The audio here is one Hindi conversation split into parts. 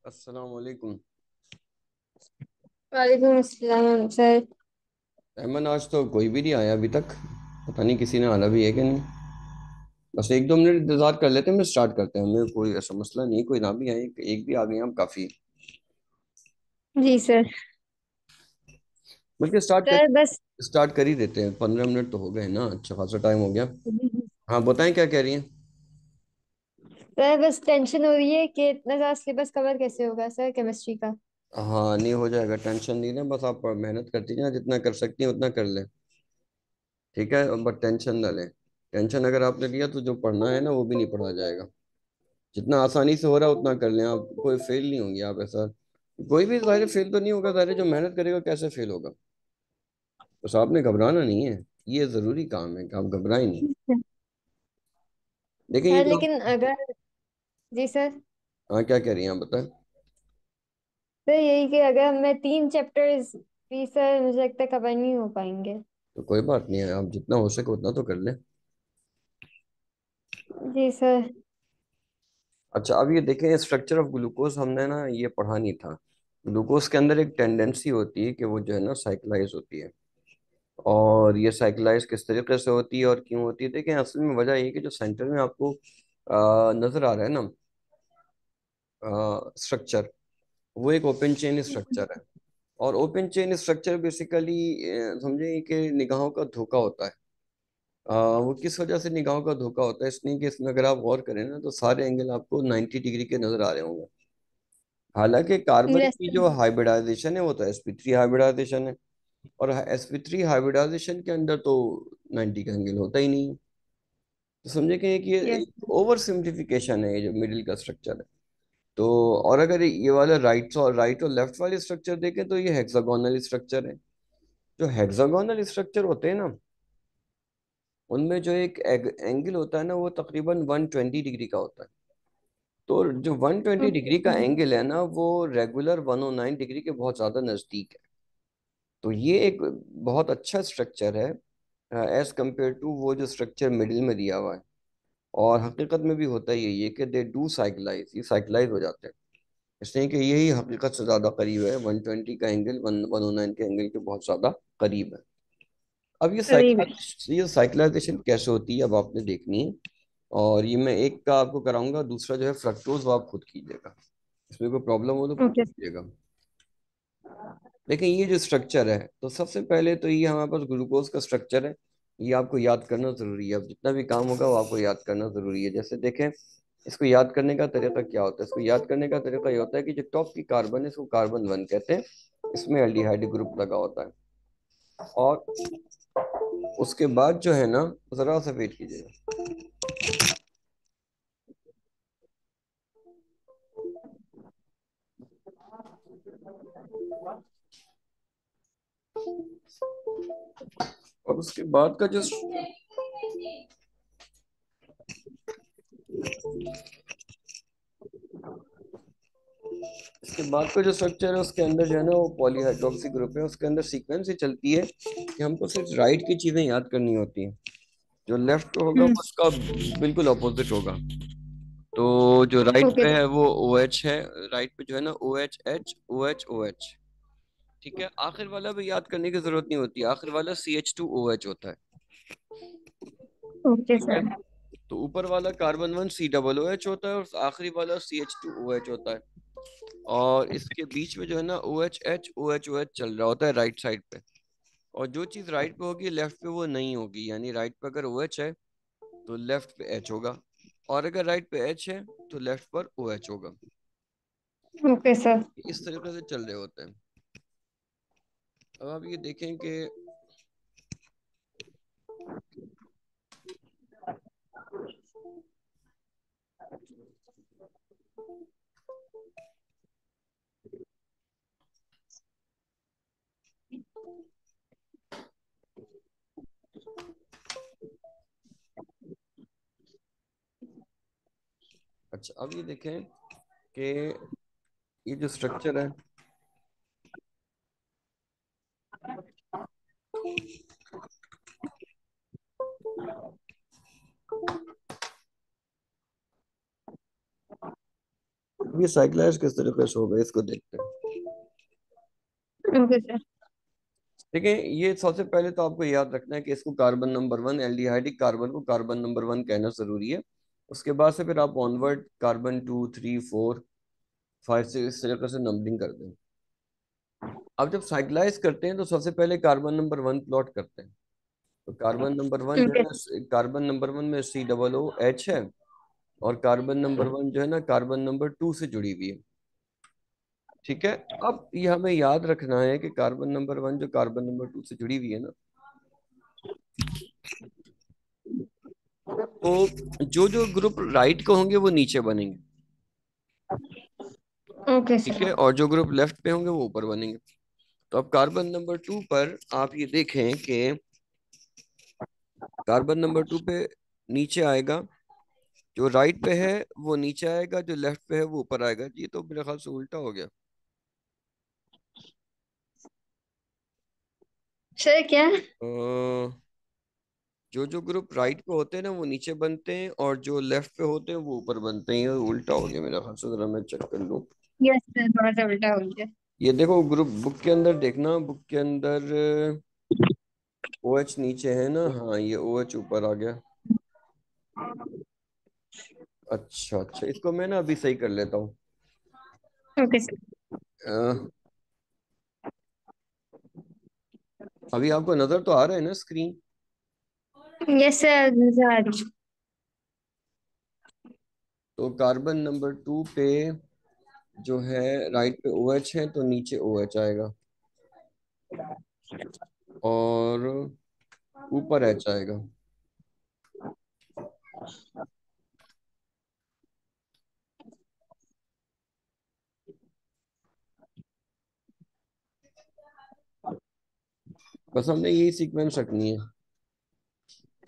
अस्सलाम वालेकुम। वालेकुम अस्सलाम सर। अहमद, आज तो कोई भी नहीं आया अभी तक। पता नहीं किसी ने आना भी है कि नहीं। बस एक दो मिनट इंतजार कर लेते हैं, मैं स्टार्ट करते हैं। हमें कोई ऐसा मसला नहीं, कोई ना भी आए, एक भी आ गए हम काफी है। जी सर। बल्कि सर बस स्टार्ट कर ही देते हैं। 15 मिनट तो हो गए ना, अच्छा खासा टाइम हो गया। हाँ बताएं, क्या कह रही हैं। सर बस टेंशन हो रही है कि इतना ज़्यादा सिलेबस कवर कैसे होगा सर केमिस्ट्री का। हाँ नहीं, हो जाएगा, टेंशन नहीं लें। बस आप मेहनत करती जाएं, जितना कर सकती हैं उतना कर लें। ठीक है, बट टेंशन ना लें। टेंशन अगर आपने लिया तो जो पढ़ना है ना वो भी नहीं पढ़ा जाएगा। जितना आसानी से हो रहा है उतना कर लें आप। कोई फेल नहीं होंगे आप, ऐसा कोई भी ज़ाहिर फेल तो नहीं होगा। ज़ाहिर जो मेहनत करेगा कैसे फेल होगा। बस आपने घबराना नहीं है। ये ज़रूरी काम है कि आप घबराएं नहीं। देखें ये सर जो लेकिन अगर जी सर। हाँ, क्या कह रही हैं आप बताएं। सर यही कि अगर मैं 3 चैप्टर्स भी सर मुझे लगता है कवर नहीं हो पाएंगे। तो कोई बात नहीं है, आप जितना हो सके उतना तो कर लें। जी सर। अच्छा, अब ये देखें, स्ट्रक्चर ऑफ ग्लूकोज हमने ना ये पढ़ा नहीं था। ग्लूकोज के अंदर एक टेंडेंसी होती है कि वो जो है ना साइक्लाइज होती है। और ये साइक्लाइज किस तरीके से होती है और क्यों होती है, देखें असल में वजह ये है कि जो सेंटर में आपको नजर आ रहा है ना स्ट्रक्चर, वो एक ओपन चेन स्ट्रक्चर है। और ओपन चेन स्ट्रक्चर बेसिकली समझे कि निगाहों का धोखा होता है। वो किस वजह से निगाहों का धोखा होता है, इसलिए कि इसमें अगर आप गौर करें ना तो सारे एंगल आपको 90 डिग्री के नजर आ रहे होंगे। हालांकि कार्बन की जैसे। जो हाइब्रिडाइजेशन है वो तो sp3 हाइब्रिडाइजेशन है। और sp3 हाइब्रिडाइजेशन के अंदर तो 90 का एंगल होता ही नहीं है। तो समझे कि ये यस। एक ओवर सिंप्लीफिकेशन है ये जो मिडिल का स्ट्रक्चर है। तो और अगर ये वाला राइट और लेफ्ट वाले स्ट्रक्चर देखें तो ये हेक्सागोनल स्ट्रक्चर है। जो हेक्सागोनल स्ट्रक्चर होते हैं ना, उनमें जो एक एंगल होता है ना वो तकरीबन 120 डिग्री का होता है। तो जो 120 ओके डिग्री का सर। एंगल है ना वो रेगुलर 109 डिग्री के बहुत ज़्यादा नज़दीक है। तो ये एक बहुत अच्छा स्ट्रक्चर है एज कंपेयर टू वो जो स्ट्रक्चर मिडिल में दिया हुआ है। और हकीकत में भी होता ही है ये कि दे डू साइक्लाइज, ये साइक्लाइज हो जाते हैं। इसलिए कि यही हकीकत से ज़्यादा करीब है, 120 का एंगल 109 के एंगल के बहुत ज़्यादा करीब है। अब सही में। ये साइक्लाइजेशन कैसे होती है अब आपने देखनी है। और ये मैं एक का आपको कराऊंगा, दूसरा जो है फ्रक्टोज वो आप खुद कीजिएगा। इसमें कोई प्रॉब्लम हो तो पूछ ओके सर। लीजिएगा। देखिए ये जो स्ट्रक्चर है तो सबसे पहले तो ये हमारे पास ग्लूकोज का स्ट्रक्चर है। ये आपको याद करना जरूरी है, अब जितना भी काम होगा वो आपको याद करना जरूरी है। जैसे देखें, इसको याद करने का तरीका क्या होता है, इसको याद करने का तरीका ये होता है कि जो टॉप की कार्बन है इसको कार्बन 1 कहते हैं। इसमें एल्डिहाइड ग्रुप लगा होता है। और उसके बाद जो है ना, जरा सा वेट कीजिएगा। और उसके बाद का जो इसके बाद का जो स्ट्रक्चर है उसके अंदर जो है ना वो पॉलीहाइड्रोक्सी ग्रुप है। उसके अंदर सीक्वेंस ही चलती है कि हमको सिर्फ राइट की चीजें याद करनी होती हैं। जो लेफ्ट पे होगा वो हम्म। उसका बिल्कुल अपोजिट होगा। तो जो राइट ओके पे सर। है वो ओ एच है। राइट पे जो है ना O H H O H O H. ठीक है, आखिर वाला भी याद करने की जरूरत नहीं होती, आखिर वाला CH2OH होता है। ओके ठीक है, सर। तो ऊपर वाला कार्बन 1 COOH होता है और आखिरी वाला CH2OH होता है। और इसके बीच में जो है ना OH H OH OH चल रहा होता है राइट साइड पे। और जो चीज राइट पे होगी लेफ्ट पे वो नहीं होगी, यानी राइट पे अगर OH है तो लेफ्ट पे H होगा। और अगर राइट पे H है तो लेफ्ट पर OH होगा। Okay sir. इस तरीके से चल रहे होते हैं। अब आप ये देखें कि अच्छा अब ये देखें कि ये जो स्ट्रक्चर है, ये साइक्लाइज किस तरीके से होगा इसको देखते हैं। Okay sir. ठीक है, ये सबसे पहले तो आपको याद रखना है कि इसको कार्बन नंबर 1 एल्डिहाइडिक कार्बन को कार्बन नंबर 1 कहना जरूरी है। उसके बाद से फिर आप ऑनवर्ड कार्बन 2 3 4 5 6 इस तरीके से नंबरिंग कर दें। अब जब साइक्लाइज करते हैं तो सबसे पहले कार्बन नंबर 1 प्लॉट करते हैं। तो कार्बन नंबर 1 जो है ओके। ना, कार्बन नंबर 1 में COOH है। और कार्बन नंबर 1 जो है ना कार्बन नंबर 2 से जुड़ी हुई है। ठीक है, अब ये हमें याद रखना है कि कार्बन नंबर 1 जो कार्बन नंबर 2 से जुड़ी हुई है ना, तो जो जो ग्रुप राइट के होंगे वो नीचे बनेंगे। ओके ठीक सर। है, और जो ग्रुप लेफ्ट पे होंगे वो ऊपर बनेंगे। तो अब कार्बन नंबर 2 पर आप ये देखें कि कार्बन नंबर 2 पे नीचे आएगा, जो राइट पे है वो नीचे आएगा, जो लेफ्ट पे है वो ऊपर आएगा। ये तो मेरे ख्याल से उल्टा हो गया। सर क्या? अ, जो जो ग्रुप राइट पे होते हैं ना वो नीचे बनते हैं और जो लेफ्ट पे होते हैं वो ऊपर बनते हैं। ये उल्टा हो गया मेरे ख्याल से, जरा मैं चेक कर लूँ। यस सर, थोड़ा सा उल्टा हो गया। ये देखो ग्रुप बुक के अंदर देखना, बुक के अंदर ओ एच नीचे है ना, हाँ ये ओ एच ऊपर आ गया। अच्छा अच्छा, इसको मैं ना अभी सही कर लेता हूँ। Okay sir. अ, अभी आपको नजर तो आ रहा है ना स्क्रीन? Yes sir, sir. तो कार्बन नंबर 2 पे जो है राइट पे ओ एच है, तो नीचे ओ एच आएगा और ऊपर एच आएगा। बस हमने यही सीक्वेंस रखनी है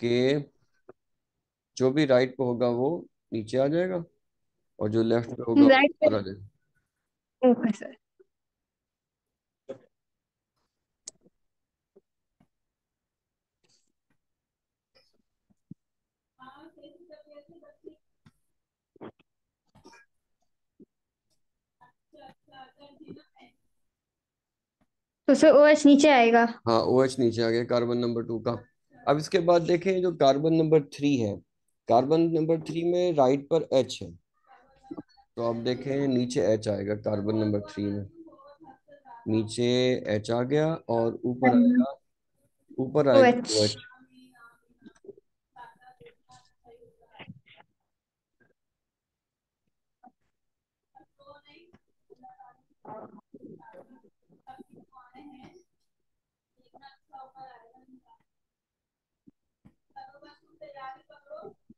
कि जो भी राइट पे होगा वो नीचे आ जाएगा, और जो लेफ्ट पे होगा वो राइट पे। ऊपर आ जाएगा। Okay sir. तो सर ओ एच नीचे आएगा। हाँ ओ एच नीचे आ गया कार्बन नंबर 2 का। अब इसके बाद देखें जो कार्बन नंबर 3 है, कार्बन नंबर 3 में राइट पर एच है, तो अब देखें नीचे एच आएगा कार्बन नंबर 3 में। नीचे एच आ गया और ऊपर आएगा, ऊपर ओ आएगा एच। O H.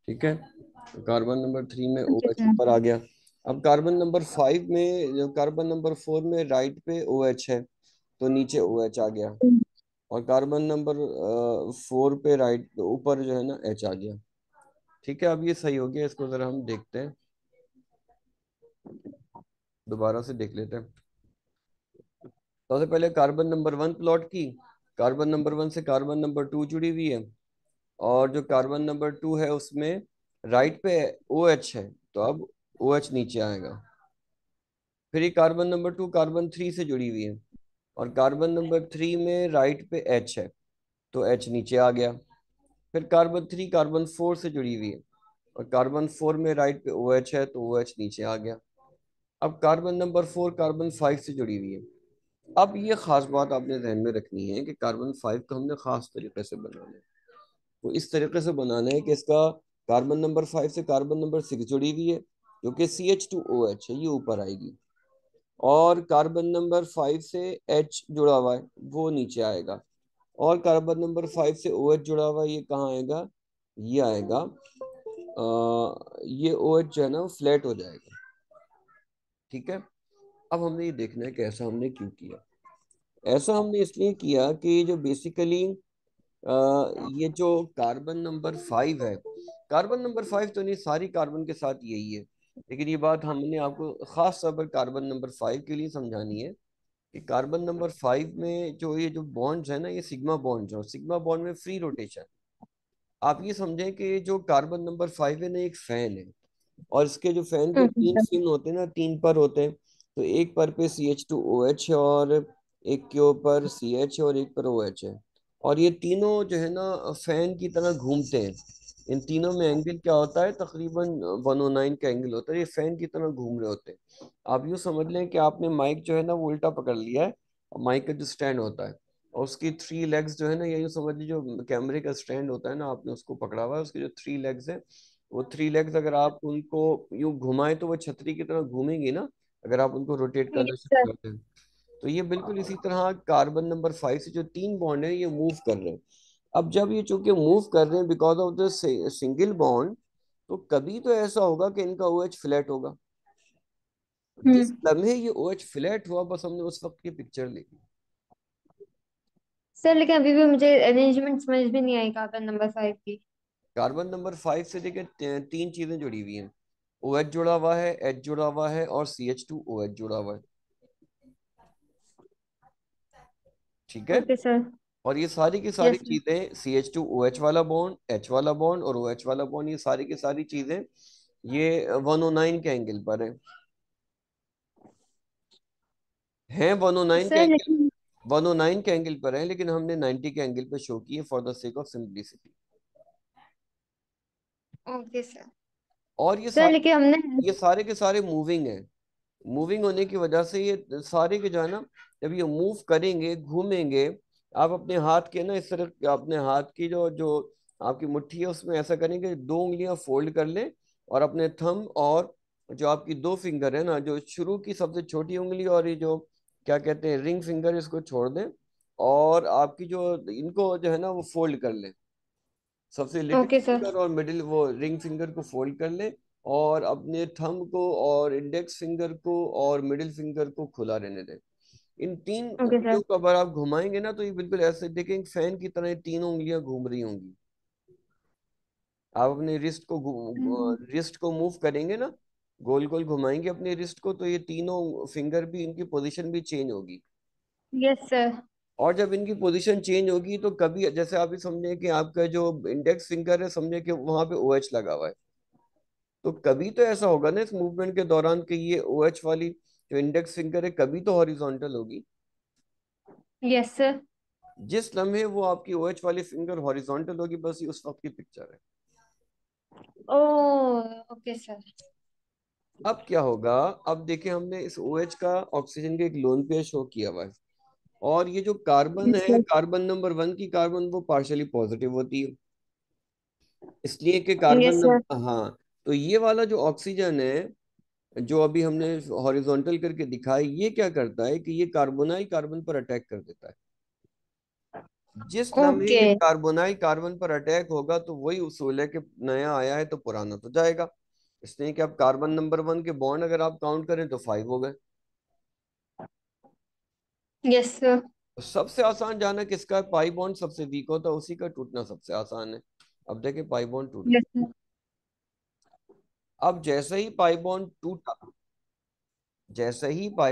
ठीक है, तो कार्बन नंबर 3 में ओ ओके एच सर। ऊपर आ गया। अब कार्बन नंबर 5 में, जो कार्बन नंबर 4 में राइट पे ओ एच है, तो नीचे ओ एच आ गया। और कार्बन नंबर 4 पे राइट ऊपर जो है ना एच आ गया। ठीक है, अब ये सही हो गया, इसको जरा हम देखते हैं, दोबारा से देख लेते हैं। सबसे पहले कार्बन नंबर 1 प्लॉट की। कार्बन नंबर 1 से कार्बन नंबर 2 जुड़ी हुई है, और जो कार्बन नंबर 2 है उसमें राइट पे ओ एच है, तो अब ओ एच नीचे आएगा। फिर ये कार्बन नंबर 2 कार्बन 3 से जुड़ी हुई है, और कार्बन नंबर 3 में राइट पे एच है, तो एच नीचे आ गया। फिर कार्बन 3 कार्बन 4 से जुड़ी हुई है, और कार्बन 4 में राइट पे ओ एच है, तो ओ एच नीचे आ गया। अब कार्बन नंबर 4 कार्बन 5 से जुड़ी हुई है। अब ये खास बात आपने ध्यान में रखनी है कि कार्बन 5 को हमने खास तरीके से बनाना है। तो इस तरीके से बनाना है कि इसका कार्बन नंबर 5 से कार्बन नंबर 6 जुड़ी हुई है, जो कि CH2OH है, ये ऊपर आएगी। और कार्बन नंबर 5 से H जुड़ा हुआ है, वो नीचे आएगा। और कार्बन नंबर 5 से OH जुड़ा हुआ है, ये कहाँ आएगा? ये आएगा, ये OH जो है ना वो फ्लैट हो जाएगा। ठीक है, अब हमने ये देखना है कि ऐसा हमने क्यों किया। ऐसा हमने इसलिए किया कि जो बेसिकली ये जो कार्बन नंबर 5 है, कार्बन नंबर 5 तो नहीं, सारी कार्बन के साथ यही है, लेकिन ये बात हमने आपको खास तौर पर कार्बन नंबर 5 के लिए समझानी है कि कार्बन नंबर 5 में जो ये जो बॉन्ड्स है ना, ये सिग्मा बॉन्ड्स है, सिग्मा बॉन्ड में फ्री रोटेशन। आप ये समझें कि जो कार्बन नंबर 5 है ना, एक फैन है, और इसके जो फैन के ओके तीन सर। फिन होते हैं ना, तीन पर होते हैं। तो एक पर पे CH2OH है, और एक के ऊपर CH है, और एक पर OH है। और ये तीनों जो है ना फैन की तरह घूमते हैं। इन तीनों में एंगल क्या होता है? तकरीबन 109 का एंगल होता है। ये फैन की तरह घूम रहे होते हैं। आप यूँ समझ लें कि आपने माइक जो है ना वो उल्टा पकड़ लिया है, और माइक का जो स्टैंड होता है, और उसकी 3 लेग्स जो है ना, ये यूँ समझ लीजिए जो कैमरे का स्टैंड होता है ना, आपने उसको पकड़ा हुआ है, उसके जो 3 लेग्स है, वो 3 लेग्स अगर आप उनको यूं घुमाएं तो वो छतरी की तरह घूमेंगी ना, अगर आप उनको रोटेट करना यस शुरू सर। करते हैं। तो ये बिल्कुल इसी तरह कार्बन नंबर 5 से जो तीन बॉन्ड है ये मूव कर रहे हैं। अब जब ये चूंकि मूव कर रहे हैं because of the single bond, तो कभी तो ऐसा होगा कि इनका OH फ्लैट होगा। जिस हम्म। लम्हे ये OH फ्लैट हुआ, बस हमने उस वक्त की पिक्चर ली। सर लेकिन अभी भी मुझे अरेंजमेंट समझ में नहीं आई कार्बन नंबर 5 की। कार्बन नंबर 5 से देखिए तीन चीजें जुड़ी हुई हैं। OH जुड़ा हुआ है, H जुड़ा हुआ है, और CH2OH जुड़ा हुआ है। ठीक है, ओके सर। और ये सारी की सारी यस सर। चीजें CH2OH वाला बॉन्ड, H वाला बॉन्ड और OH वाला बॉन्ड, ये सारी की सारी चीजें ये 109 के एंगल पर है। है 109 के सर एंगल, लेकिन। 109 के एंगल पर है, लेकिन हमने 90 के एंगल पे शो किए for the sake of simplicity. Okay sir. और सर लेकिन हमने। ये सारे के सारे मूविंग है। मूविंग होने की वजह से ये सारे के जो है ना, जब ये मूव करेंगे घूमेंगे, आप अपने हाथ के ना इस तरह अपने हाथ की जो जो आपकी मुट्ठी है उसमें ऐसा करेंगे, दो उंगलियां फोल्ड कर लें, और अपने थंब और जो आपकी दो फिंगर है ना, जो शुरू की सबसे छोटी उंगली और ये जो क्या कहते हैं रिंग फिंगर, इसको छोड़ दें, और आपकी जो इनको जो है ना वो फोल्ड कर लें। सबसे लिटिल ओके सर। फिंगर और मिडिल वो रिंग फिंगर को फोल्ड कर लें, और अपने थंब को और इंडेक्स फिंगर को और मिडिल फिंगर को खुला रहने दें। इन तीन ओके सर। उंगलियों को अगर आप घुमाएंगे ना, तो ये बिल्कुल ऐसे देखेंगे फैन की तरह ये तीनों उंगलियां घूम रही होंगी। आप अपने रिस्ट को मूव करेंगे ना, गोल गोल घुमाएंगे अपने रिस्ट को, तो ये तीनों फिंगर भी इनकी पोजीशन भी चेंज होगी। Yes sir. और जब इनकी पोजीशन चेंज होगी तो कभी जैसे आप ही समझे कि आपका जो इंडेक्स फिंगर है, समझे कि वहां पे ओ एच लगा हुआ है, तो कभी तो ऐसा होगा ना इस मूवमेंट के दौरान कि ये ओ एच वाली जो इंडेक्स फिंगर है कभी तो हॉरिजॉन्टल होगी। Yes sir. जिस लम्हे वो आपकी ओ एच वाली फिंगर हॉरिजॉन्टल होगी, बस ये उस वक्त की पिक्चर है। ओ। Okay sir. अब क्या होगा? अब देखिए, हमने इस ओ एच का ऑक्सीजन के एक लोन पेयर शो किया हुआ है, और ये जो कार्बन यस है, सर। कार्बन नंबर 1 की कार्बन वो पार्शियली पॉजिटिव होती है, इसलिए कि कार्बन यस सर। नंबर, हाँ, तो ये वाला जो ऑक्सीजन है जो अभी हमने हॉरिजॉन्टल करके दिखा है, ये क्या करता है कि ये कार्बोनाइल कार्बन पर अटैक कर देता है। जिस लम्हे ओके। ये कार्बोनाइल कार्बन पर अटैक होगा, तो वही उसूल है कि नया आया है तो पुराना तो जाएगा। इसलिए कि अब कार्बन नंबर 1 के बॉन्ड अगर आप काउंट करें तो 5 हो गए। Yes sir. तो सबसे आसान जाना किसका है? पाई बॉन्ड सबसे वीक होता है, उसी का टूटना सबसे आसान है। अब देखिए पाई बॉन्ड टूट यस गया। सर। अब जैसे ही पाई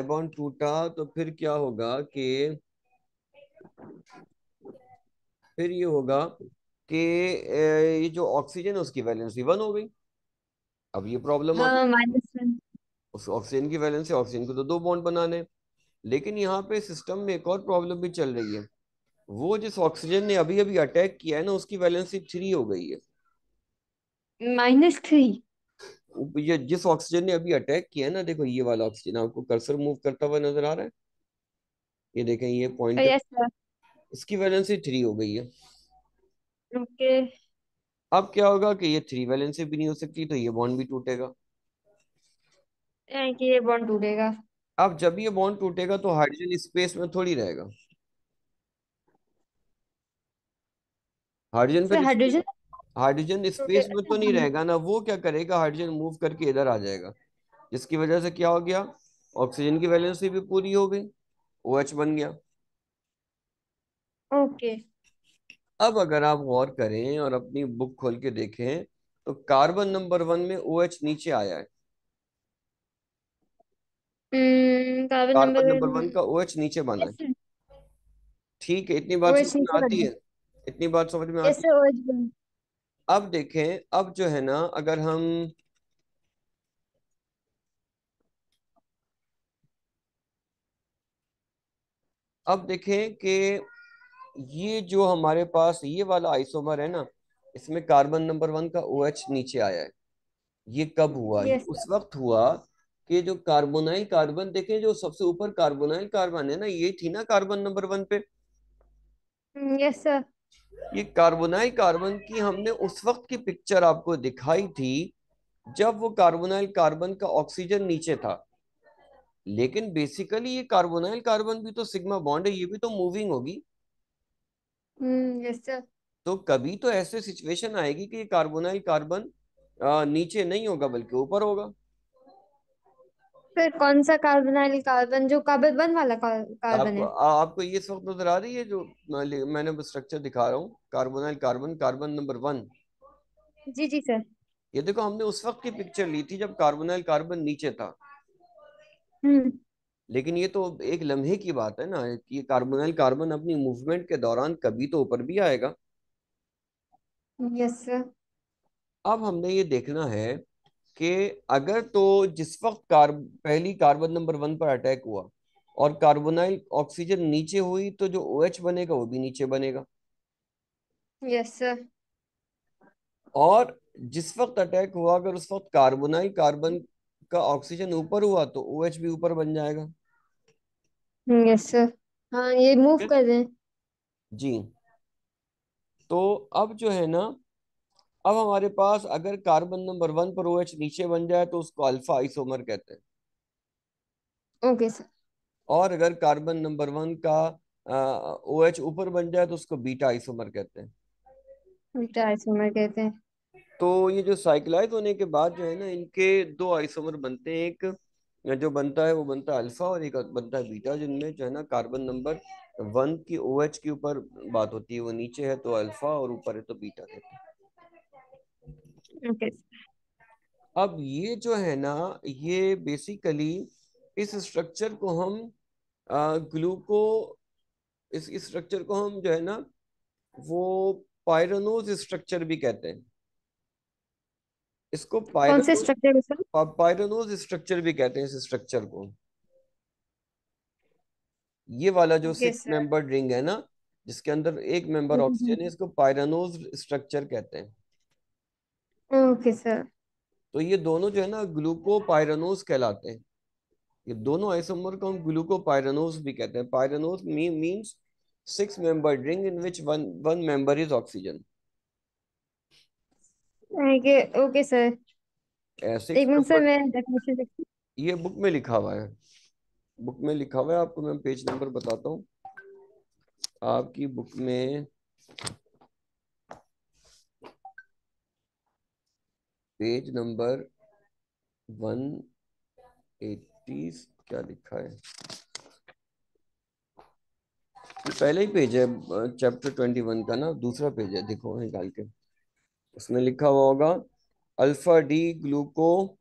बॉन्ड टूटा, तो फिर क्या होगा कि फिर ये होगा कि ये जो ऑक्सीजन है उसकी वैलेंसी 1 हो गई। अब ये प्रॉब्लम आ गई, हाँ -1। उस ऑक्सीजन की वैलेंसी, ऑक्सीजन को तो दो बॉन्ड बनाने हैं। लेकिन यहाँ पे सिस्टम में एक और प्रॉब्लम भी चल रही है। वो जिस ऑक्सीजन ने अभी अभी अटैक किया है ना, उसकी वैलेंसी 3 हो गई है। -3। ये जिस ऑक्सीजन ने अभी अटैक किया है ना, देखो ये वाला ऑक्सीजन आपको कर्सर मूव करता हुआ नजर आ रहा है, ये देखें ये पॉइंटर, यस सर। इसकी वैलेंसी 3 हो गई है। ओके। अब क्या होगा कि ये 3 वैलेंसी भी नहीं हो सकती, तो ये बॉन्ड भी टूटेगा। कि ये बॉन्ड टूटेगा। अब जब ये बॉन्ड टूटेगा तो हाइड्रोजन स्पेस में थोड़ी रहेगा, हाइड्रोजन सर फिर हाइड्रोजन हाइड्रोजन स्पेस में टूटेगा। तो नहीं रहेगा ना, वो क्या करेगा, हाइड्रोजन मूव करके इधर आ जाएगा, जिसकी वजह से क्या हो गया, ऑक्सीजन की वैलेंसी भी पूरी हो गई, ओ एच बन गया। ओके। अब अगर आप गौर करें और अपनी बुक खोल के देखें, तो कार्बन नंबर 1 में ओ एच नीचे आया है। Carbon carbon number. नंबर 1 का ओ एच नीचे बना है। Yes sir. ठीक है, इतनी बात समझ ओएच में नीचे आती बना। है? इतनी बात समझ में यस आती सर ओएच बना। है? अब देखें, अब जो है ना, अगर हम अब देखें कि ये जो हमारे पास ये वाला आइसोमर है ना, इसमें कार्बन नंबर 1 का ओ एच नीचे आया है। ये कब हुआ? ये यस उस सर। वक्त हुआ कि जो कार्बोनाइल कार्बन, देखें जो सबसे ऊपर कार्बोनाइल कार्बन है ना, ये थी ना कार्बन नंबर 1 पे। Yes sir. ये कार्बोनाइल कार्बन की हमने उस वक्त की पिक्चर आपको दिखाई थी जब वो कार्बोनाइल कार्बन का ऑक्सीजन नीचे था। लेकिन बेसिकली ये कार्बोनाइल कार्बन भी तो सिग्मा बॉन्ड है, ये भी तो मूविंग होगी। Yes sir. तो कभी तो ऐसे सिचुएशन आएगी कि ये कार्बोनाइल कार्बन नीचे नहीं होगा बल्कि ऊपर होगा। फिर कौन सा कार्बोनाइल कार्बन, जो कार्बन वाला कार्बन आपको है? आपको ये इस वक्त नजर आ रही है जो मैंने स्ट्रक्चर दिखा रहा हूँ, कार्बोनाइल कार्बन, कार्बन नंबर 1। जी जी सर। ये देखो, हमने उस वक्त की पिक्चर ली थी जब कार्बोनाइल कार्बन नीचे था। हम्म। लेकिन ये तो एक लम्हे की बात है ना, कि ये कार्बोनाइल कार्बन अपनी मूवमेंट के दौरान कभी तो ऊपर भी आएगा। Yes sir. अब हमने ये देखना है कि अगर तो जिस वक्त पहली कार्बन नंबर 1 पर अटैक हुआ और कार्बोनाइल ऑक्सीजन नीचे हुई तो जो OH बनेगा वो भी नीचे बनेगा। Yes sir. और जिस वक्त अटैक हुआ अगर उस वक्त कार्बोनाइल कार्बन का ऑक्सीजन ऊपर हुआ तो OH भी ऊपर बन जाएगा। Yes sir. हाँ, ये मूव ठीक है? कर रहे हैं। जी। तो अब जो है ना, अब हमारे पास अगर कार्बन नंबर 1 पर OH नीचे बन जाए तो उसको अल्फा आइसोमर कहते हैं। Okay sir. और अगर कार्बन नंबर 1 का OH ऊपर बन जाए तो उसको बीटा आइसोमर कहते हैं। बीटा आइसोमर कहते हैं। तो ये जो साइक्लाइज होने के बाद जो है ना, इनके दो आइसोमर बनते हैं। एक जो बनता है वो बनता है अल्फा, और एक बनता है बीटा, जिनमें जो है ना कार्बन नंबर 1 की OH के ऊपर बात होती है, वो नीचे है तो अल्फा और ऊपर है तो बीटा कहते हैं। ओके। अब ये जो है ना, ये बेसिकली इस स्ट्रक्चर को हम ग्लूको इस स्ट्रक्चर को हम जो है ना वो पायरानोज स्ट्रक्चर भी कहते हैं। इसको कौन से स्ट्रक्चर है सर? पायरानोज स्ट्रक्चर भी कहते हैं इस स्ट्रक्चर को। ये वाला जो ओके 6 मेंबर रिंग है ना, जिसके अंदर एक मेंबर ऑक्सीजन है, सर। इसको पायरानोज स्ट्रक्चर कहते हैं। Okay sir. तो ये दोनों जो है ना ग्लूकोपायरानोज कहलाते हैं। ये दोनों आइसोमर को हम ग्लूकोपायरानोज भी कहते हैं। Pyranose means 6 member ring in which one one member is oxygen. Okay. Okay sir. Six एक मिनट सर, मेंबर मैं डेफिनेशन देखती ये बुक में लिखा हुआ है। बुक में लिखा हुआ है, आपको मैं पेज नंबर बताता हूँ। आपकी बुक में पेज नंबर 180 क्या लिखा है, ये पहले ही पेज है, चैप्टर 21 का ना दूसरा पेज है, देखो निकाल के। उसमें लिखा हुआ होगा alpha D gluco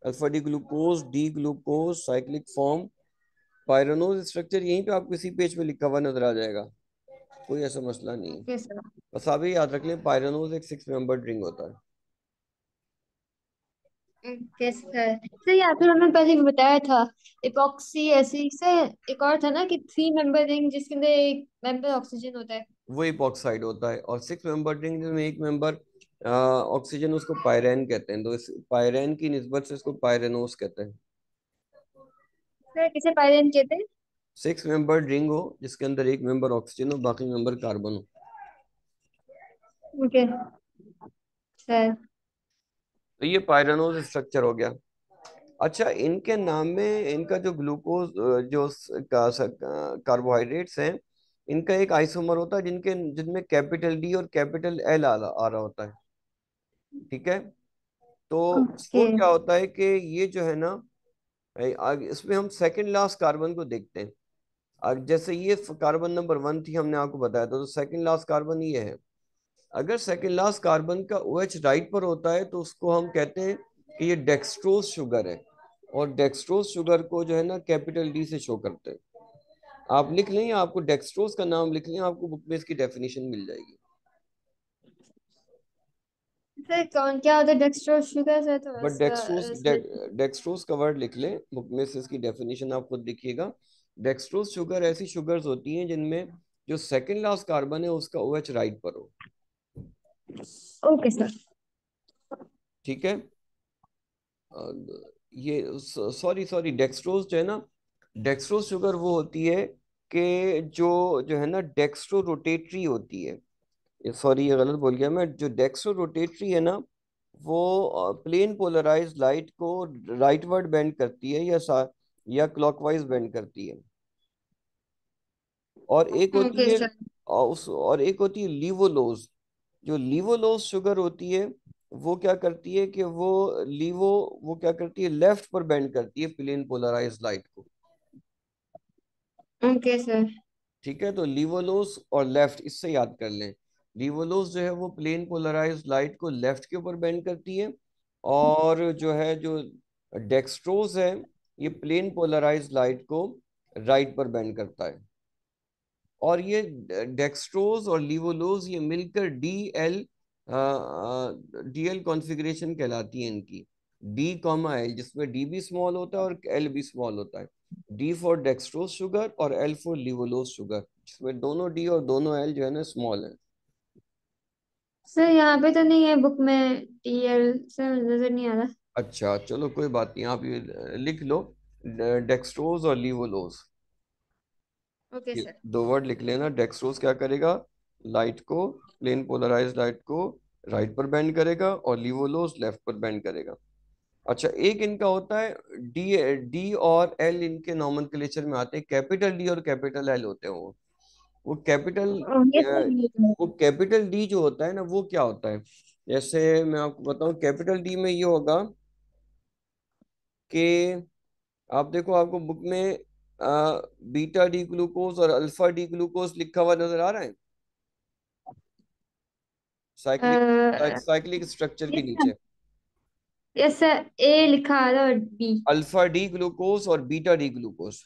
alpha D glucose D glucose cyclic form pyranose structure. यहीं पे आपको इसी पेज पे लिखा हुआ नजर आ जाएगा, कोई ऐसा मसला नहीं है। हूँ। Okay sir. बस आप ये याद रख लें, पायरानोज एक 6 मेंबर रिंग होता है। Okay sir. सर, ये आपने हमें पहले भी बताया था, इपॉक्सी ऐसी से एक और था ना कि 3 मेंबर रिंग जिसके अंदर एक मेंबर ऑक्सीजन होता है। वो इपॉक्साइड होता है। और 6 मेंबर रिंग में एक मेंबर ऑक्सीजन, उसको पायरेन कहते हैं। तो इस पायरेन की निस्बत से इसको पायरेनोस कहते हैं। सर, किसे पायरेन कहते हैं? 6 मेंबर रिंग हो जिसके अंदर एक मेंबर ऑक्सीजन हो, बाकी मेंबर कार्बन हो। Okay sir. तो ये पायरानोज स्ट्रक्चर हो गया। अच्छा, इनके नाम में इनका जो ग्लूकोज जो कार्बोहाइड्रेट्स हैं, इनका एक आइसोमर होता है जिनमें कैपिटल डी और कैपिटल एल आ रहा होता है। ठीक है? तो ओके। वो क्या होता है कि ये जो है ना, इसमें हम सेकंड लास्ट कार्बन को देखते हैं। जैसे ये कार्बन नंबर 1 थी, हमने आपको बताया था, तो सेकंड लास्ट कार्बन ये है। अगर सेकंड लास्ट कार्बन का OH राइट पर होता है तो उसको हम कहते हैं कि ये डेक्सट्रोज शुगर है। और डेक्सट्रोज शुगर को जो है ना कैपिटल डी से शो करते हैं। आप लिख लें, आपको डेक्सट्रोज का नाम लिख लें, आपको बुक में इसकी डेफिनेशन मिल जाएगी। सर, कौन क्या होता है डेक्सट्रोज शुगर? सर थोड़ा बट सा डेक्सट्रोज का वर्ड लिख लें, बुक में से इसकी डेफिनेशन आप खुद लिखिएगा। डेक्सट्रोज शुगर ऐसी शुगर्स होती हैं जिनमें जो सेकंड लास्ट कार्बन है उसका OH राइट पर हो। Okay sir. ठीक है? ये सॉरी सॉरी डेक्सट्रोज जो है ना, डेक्सट्रोज शुगर वो होती है कि जो जो है ना डेक्स्ट्रो रोटेटरी होती है। ये सॉरी, ये गलत बोल गया मैं। जो डेक्स्ट्रो रोटेटरी है ना, वो प्लेन पोलराइज लाइट को राइटवर्ड बेंड करती है या क्लॉकवाइज बेंड करती है। और एक होती ओके है, सर। और एक होती है लीवोलोज। जो लीवोलोज शुगर होती है, वो क्या करती है कि वो क्या करती है, लेफ्ट पर बेंड करती है प्लेन पोलराइज लाइट को। Okay sir. ठीक है? तो लीवोलोस और लेफ्ट, इससे याद कर लें। लीवोलोस जो है वो प्लेन पोलराइज लाइट को लेफ्ट के ऊपर बेंड करती है। और जो डेक्सट्रोज है, ये प्लेन पोलराइज लाइट को राइट पर बेंड करता है। और ये डेक्सट्रोज और लीवोलोज ये मिलकर डी एल कॉन्फ़िगरेशन कहलाती है इनकी। डी कॉमा एल, जिसमें डी भी स्मॉल होता है और एल भी स्मॉल होता है। डी फॉर डेक्सट्रोज शुगर और एल फॉर लिवोलोज शुगर, जिसमें दोनों डी और दोनों एल जो है ना स्मॉल है। सर यहाँ पे तो नहीं है बुक में, टीएल सर नजर नहीं आ रहा। अच्छा चलो कोई बात नहीं, आप ये लिख लो, डेक्सट्रोज और लिवोलोज, ओके ये सर। दो वर्ड लिख लेना। डेक्सट्रोज क्या करेगा, लाइट को, प्लेन पोलराइज लाइट को राइट पर बेंड करेगा, और लिवोलोज लेफ्ट पर बेंड करेगा। अच्छा एक इनका होता है डी, डी और एल इनके नॉमेनक्लेचर में आते हैं, कैपिटल डी और कैपिटल एल होते हैं वो कैपिटल, ये सर ये तो वो कैपिटल डी जो होता है ना वो क्या होता है, जैसे मैं आपको बताऊं, कैपिटल डी में ये होगा कि आप देखो, आपको बुक में बीटा डी ग्लूकोज और अल्फा डी ग्लूकोज लिखा हुआ नजर आ रहा है, साइक्लिक, है। साइक्लिक स्ट्रक्चर के यस सर। नीचे यस सर, ए लिखा आ रहा है और बी। अल्फा डी ग्लूकोज और बीटा डी ग्लूकोज,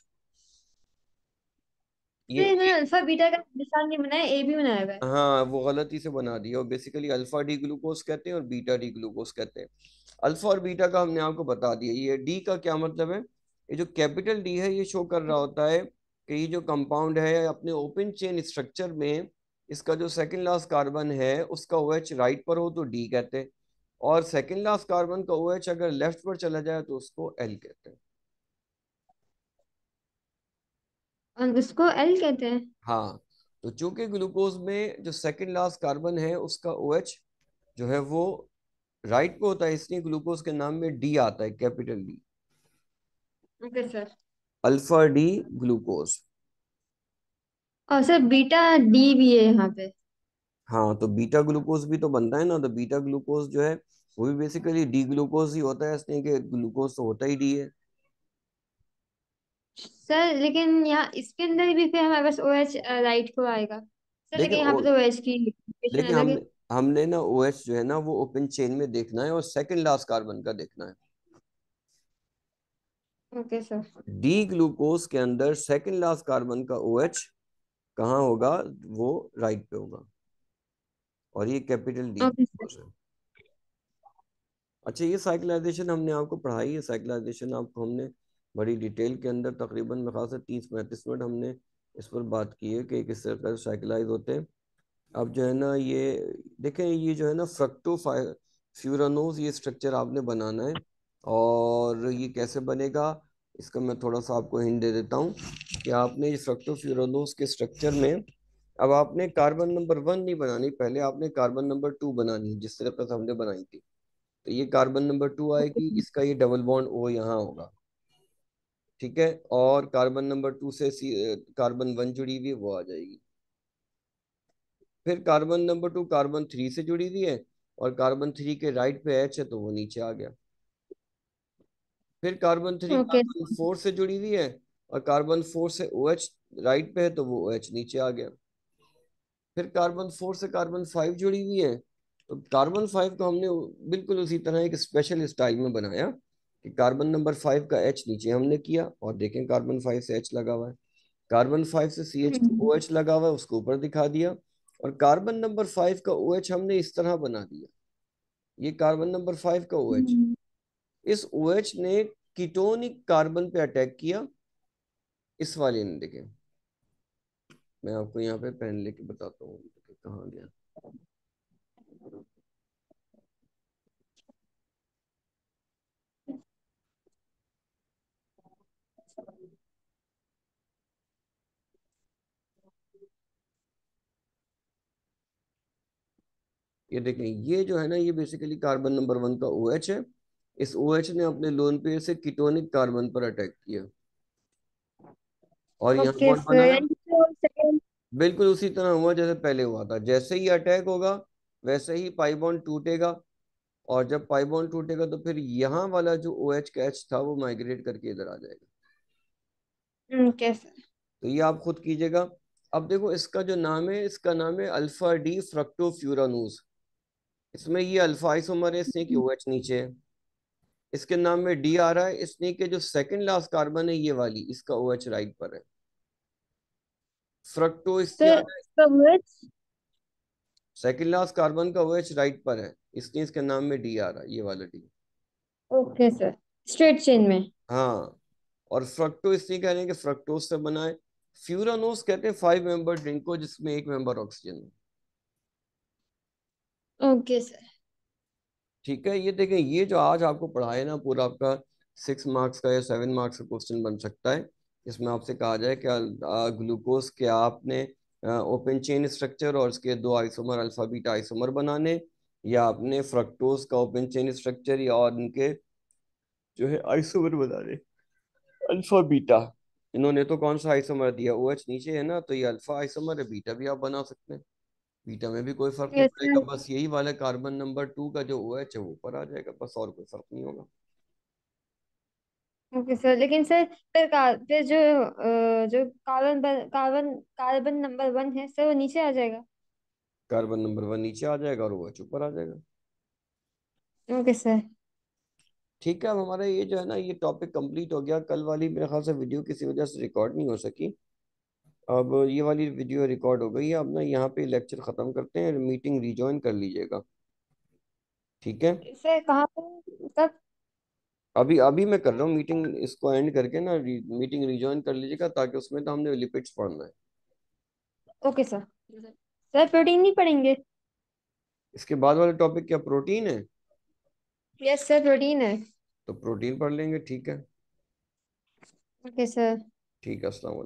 ये सर इन्होंने अल्फा बीटा का निशान नहीं बनाया, ए भी बनाया हुआ है। हाँ वो गलती से बना दिया, और बेसिकली अल्फा डी ग्लूकोज कहते हैं और बीटा डी ग्लूकोज कहते हैं। अल्फा और बीटा का हमने आपको बता दिया। ये डी का क्या मतलब है, ये जो कैपिटल डी है ये शो कर रहा होता है कि ये जो कंपाउंड है अपने ओपन चेन स्ट्रक्चर में, इसका जो सेकंड लास्ट कार्बन है उसका OH राइट पर हो तो डी कहते हैं, और सेकंड लास्ट कार्बन का OH अगर लेफ्ट पर चला जाए तो उसको एल कहते हैं। और उसको एल कहते हैं। हाँ, तो चूंकि ग्लूकोज में जो सेकंड लास्ट कार्बन है उसका OH जो है वो राइट पे होता है, इसलिए ग्लूकोज के नाम में डी आता है, capital D, okay sir. Alpha D glucose. और सर बीटा डी भी है यहाँ पे। हाँ तो बीटा ग्लूकोज भी तो बनता है ना, तो बीटा ग्लूकोज जो है वो भी बेसिकली डी ग्लूकोज ही होता है, इसलिए कि ग्लूकोज तो होता ही डी है। सर लेकिन यहाँ इसके अंदर भी फिर हमारे पास ओ एच राइट को आएगा सर, देखिए लेकिन यहाँ पे तो ओ एच की इक्वेशन देखिए अलग हमने है। हमने ना OH जो है ना वो ओपन चेन में देखना है और सेकंड लास्ट कार्बन का देखना है। Okay sir. डी ग्लूकोज के अंदर सेकंड लास्ट कार्बन का OH कहाँ होगा, वो राइट पे होगा, और ये capital D okay sir. Glucose है। अच्छा ये साइक्लाइजेशन हमने आपको पढ़ाई है, साइक्लाइजेशन आपको हमने बड़ी डिटेल के अंदर तकरीबन मेरे ख्याल से 30-35 मिनट हमने इस पर बात की है कि किस तरह से साइक्लाइज होते हैं। अब जो है ना ये देखें, ये जो है ना फ्रक्टो फ्यूरानोज, ये स्ट्रक्चर आपने बनाना है, और ये कैसे बनेगा इसका मैं थोड़ा सा आपको हिंट दे देता हूँ कि आपने ये फ्रक्टो फ्यूरानोज के स्ट्रक्चर में, अब आपने कार्बन नंबर 1 नहीं बनानी, पहले आपने कार्बन नंबर 2 बनानी है जिस तरह से हमने बनाई थी। तो ये कार्बन नंबर 2 आएगी, इसका ये डबल बॉन्ड O यहाँ होगा, ठीक है, और कार्बन नंबर 2 से कार्बन 1 जुड़ी हुई है वो आ जाएगी। फिर कार्बन नंबर 2 कार्बन 3 से जुड़ी हुई है, और कार्बन 3 के राइट पे H है तो वो नीचे आ गया। फिर कार्बन 3 ओके कार्बन 4 से जुड़ी हुई है, और कार्बन 4 से OH राइट पे है तो वो OH नीचे आ गया। फिर कार्बन 4 से कार्बन 5 जुड़ी हुई है, तो कार्बन 5 को हमने बिल्कुल उसी तरह एक स्पेशल स्टाइल में बनाया कि कार्बन नंबर 5 का H नीचे हमने किया, और देखें कार्बन 5 से H लगा हुआ है, कार्बन 5 से CH2OH लगा हुआ है उसको ऊपर दिखा दिया, और कार्बन नंबर 5 का OH हमने इस तरह बना दिया, ये कार्बन नंबर 5 का OH, इस OH ने कीटोनिक कार्बन पे अटैक किया, इस वाले ने, देखें मैं आपको यहाँ पे पेन लेके बताता हूँ कहाँ गया। ये देखें, ये जो है ना ये बेसिकली कार्बन नंबर 1 का OH है, इस OH ने अपने लोन पेयर से कीटोनिक कार्बन पर अटैक किया और यहाँ ओके बॉन्ड सर, बनाया। यानी तो सेकंड। बिल्कुल उसी तरह हुआ जैसे पहले हुआ था, जैसे ही अटैक होगा वैसे ही पाई बॉन्ड टूटेगा, और जब पाई बॉन्ड टूटेगा तो फिर यहाँ वाला जो OH का H था वो माइग्रेट करके इधर आ जाएगा। Okay sir. तो ये आप खुद कीजिएगा। अब देखो इसका जो नाम है, इसका नाम है अल्फा डी फ्रक्टोफ्यूरानूस, इसमें ये अल्फा आइसोमर है इसलिए कि OH नीचे है, इसके नाम में डी आ रहा है इसलिए कि जो सेकंड लास्ट कार्बन है ये वाली इसका OH राइट पर है, फ्रक्टो इसलिए आ सर रहा है, कवच। सेकंड लास्ट कार्बन का OH राइट पर है इसलिए इसके नाम में डी आ रहा है, ये वाला D. Okay sir, straight chain में। हाँ और फ्रक्टो इसलिए कह रहे हैं कि फ्रक्टोज से बना है। फ्यूरानोस कहते हैं 5 मेंबर ड्रिंक को जिसमें एक मेंबर ऑक्सीजन है। Okay sir. ठीक है, ये देखें, ये जो आज आपको पढ़ाया ना पूरा आपका 6 मार्क्स का या 7 मार्क्स का क्वेश्चन बन सकता है। इसमें आपसे कहा जाए कि ग्लूकोज के आपने ओपन चेन स्ट्रक्चर और उसके दो आइसोमर अल्फा बीटा आइसोमर बनाने, या आपने फ्रक्टोज का ओपन चेन स्ट्रक्चर या और उनके जो है आइसोमर बनाने, अल्फा बीटा। इन्होंने तो कौन सा आइसोमर दिया, ओ एच नीचे है ना, तो ये अल्फा आइसोमर है, बीटा भी आप बना सकते हैं। बीटा में भी कोई फर्क नहीं यस पड़ेगा, सर। बस यही वाला कार्बन नंबर 2 का जो ओ एच है वो ऊपर आ जाएगा, बस और कोई फर्क नहीं होगा। ओके सर, लेकिन सर फिर जो कार्बन कार्बन नंबर 1 है सर, वो नीचे आ जाएगा। कार्बन नंबर 1 नीचे आ जाएगा और वो OH ऊपर आ जाएगा। Okay sir. ठीक है, अब हमारा ये जो है ना ये टॉपिक कंप्लीट हो गया। कल वाली मेरे ख्याल से वीडियो किसी वजह से रिकॉर्ड नहीं हो सकी, अब ये वाली वीडियो रिकॉर्ड हो गई है। अब ना यहाँ पे लेक्चर खत्म करते हैं, मीटिंग रिजॉइन कर लीजिएगा। ठीक है, सर कहाँ पर कब? अभी अभी मैं कर रहा हूँ मीटिंग, इसको एंड करके ना मीटिंग रिजॉइन कर लीजिएगा, ताकि उसमें तो हमने लिपिड्स पढ़ना है। Okay sir. सर प्रोटीन नहीं पढ़ेंगे? इसके बाद वाले टॉपिक क्या प्रोटीन है? यस सर, प्रोटीन है। तो प्रोटीन पढ़ लेंगे, ठीक है। Okay sir. ठीक है, अस्सलाम वालेकुम।